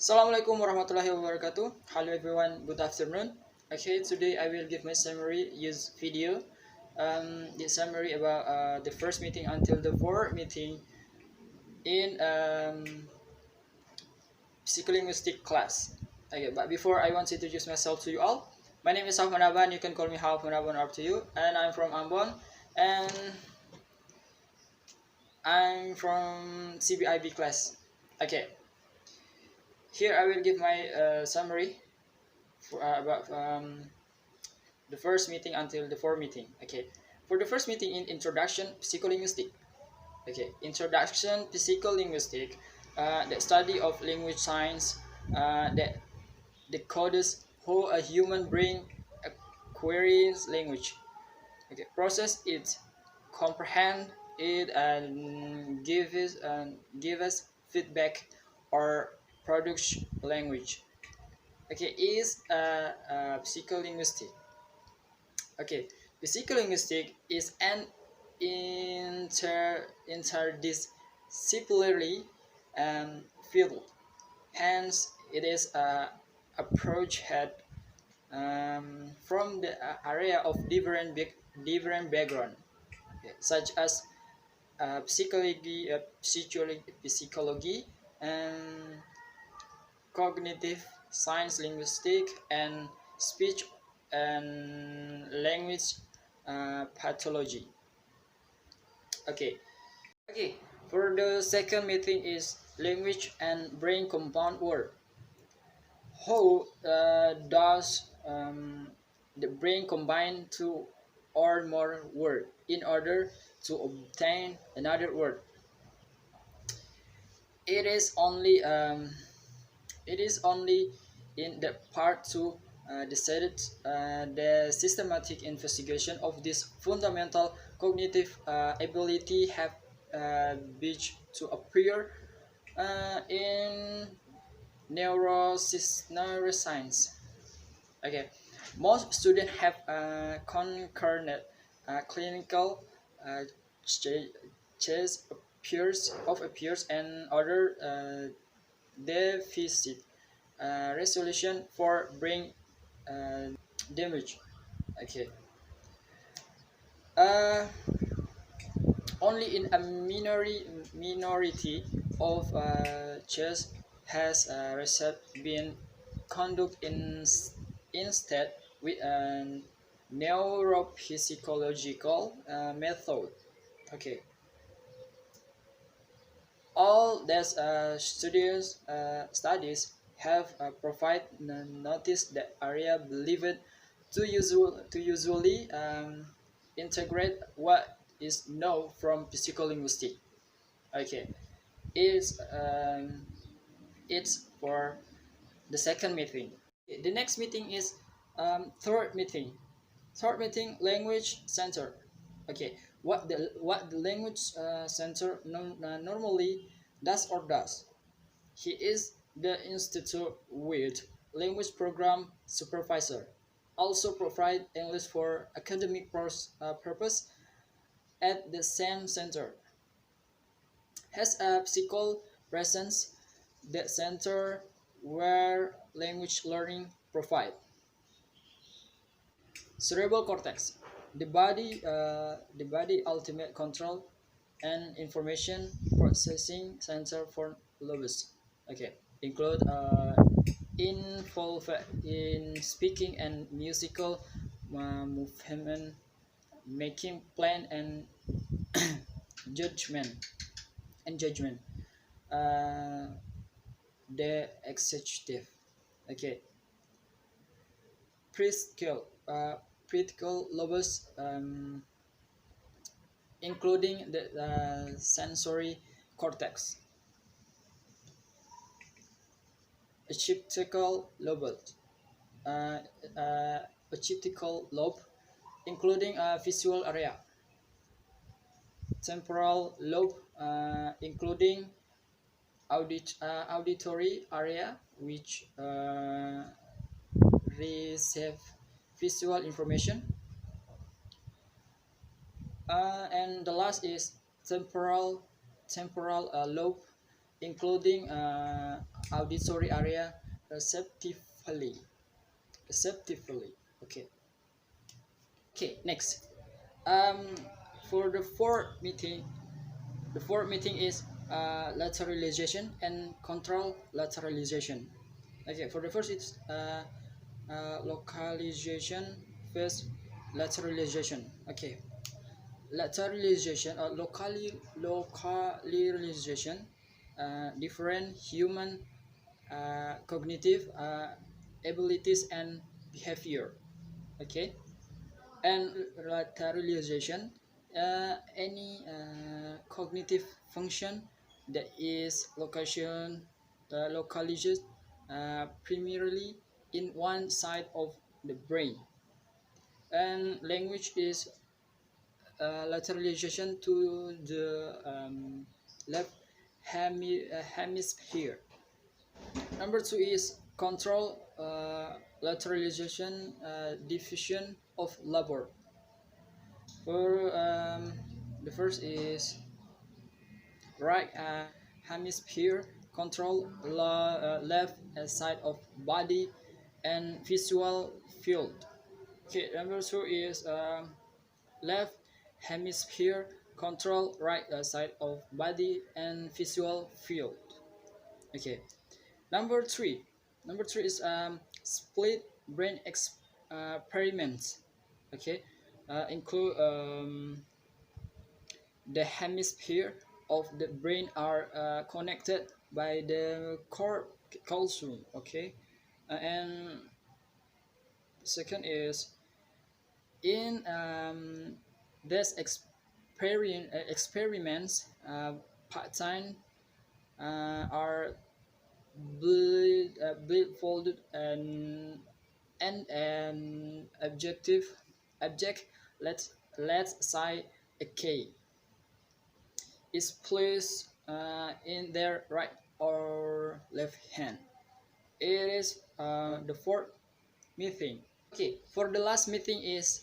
Assalamualaikum warahmatullahi wabarakatuh. Hello everyone, good afternoon. Okay, today I will give my summary use video. The summary about the first meeting until the fourth meeting in psycholinguistic class. Okay, but before I want to introduce myself to you all. My name is Hauf Manaban. You can call me Hauf Manaban up to you, and I'm from Ambon, and I'm from CBIB class. Okay, here I will give my summary about the first meeting until the fourth meeting. Okay, for the first meeting in introduction psycholinguistic. Okay, introduction psycholinguistic, the study of language science, that decodes how a human brain acquires language. Okay, process it, comprehend it, and give us feedback or produce language. Okay, is psycholinguistic. Okay, psycholinguistic is an interdisciplinary field. Hence, it is approach had from the area of different background, okay, such as psychology, and cognitive science, linguistic, and speech and language pathology. Okay, okay. For the second meeting is language and brain compound word. How does the brain combine two or more words in order to obtain another word? It is only in the part 2 decided the systematic investigation of this fundamental cognitive ability have begun to appear in neuroscience. Okay, most students have concurrent clinical uh, chest appears and other deficit resolution for brain damage. Okay, uh, only in a minority of chess has research been conducted instead with a neuropsychological method. Okay, all these studies have provide notice that area believed to usually integrate what is known from psycholinguistic. Okay, it's it's for the second meeting. The next meeting is third meeting. Third meeting, language center. Okay, what the language center normally does. He is the institute with language program supervisor. Also provide English for academic purpose at the same center. Has a psychol presence the center where language learning provide. Cerebral cortex, the body ultimate control and information processing center for lobes. Okay, include involved in speaking and musical movement, making plan and judgment judgment. Uh, the executive. Okay, preschool critical lobes, including the sensory cortex, occipital lobe, uh, occipital lobe, including visual area, temporal lobe, including auditory area, which receive visual information, and the last is temporal lobe, including auditory area receptively. Okay. Okay, next. Um, for the fourth meeting is lateralization and control lateralization. Okay, for the first it's localization first lateralization. Okay, lateralization or localization different human cognitive abilities and behavior. Okay, and lateralization any cognitive function that is localized primarily in one side of the brain, and language is lateralization to the left hemisphere. Number two is control lateralization diffusion of labor. For the first is right hemisphere control left side of body and visual field. Okay, number two is left hemisphere control right side of body and visual field. Okay, number three. Number three is split brain experiments. Okay, include the hemisphere of the brain are connected by the corpuscle. Okay, and second is in this experiments pattern are blindfolded and object let's say a K is placed in their right or left hand. It is the fourth meeting. Okay, for the last meeting is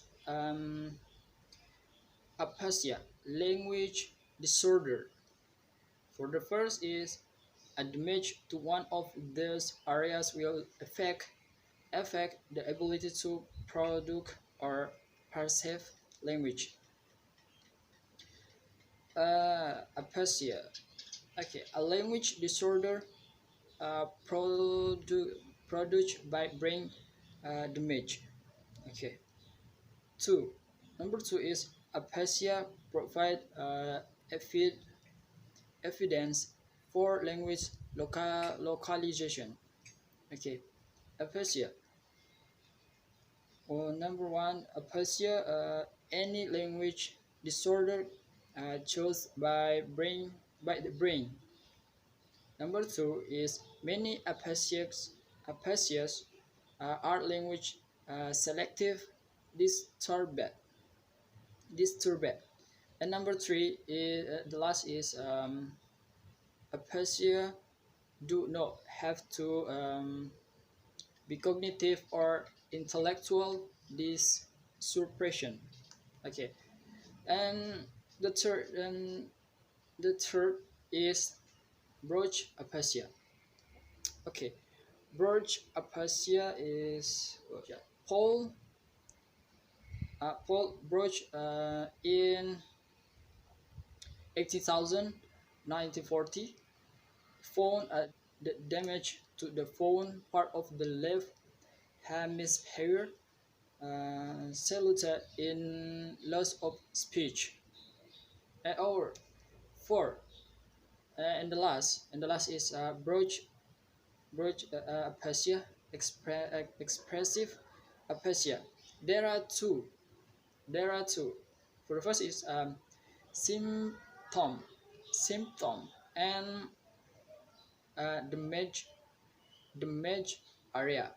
aphasia, language disorder. For the first is a damage to one of those areas will affect the ability to produce or perceive language. Aphasia. Okay, a language disorder produced by brain damage. Okay. Two. Number two is aphasia provide evidence for language localization. Okay. Aphasia. Number one, aphasia any language disorder caused by the brain. Number two is many aphasias are language selective disturbed. And number three is the last is aphasia do not have to be cognitive or intellectual suppression. Okay, and the third is brooch aphasia. Okay, brooch aphasia is Paul Brooch in 1940 found the damage to the phone part of the left hemisphere resulted in loss of speech. Or four, and the last is brooch aphasia, expressive aphasia. There are two. For the first is symptom and damage area.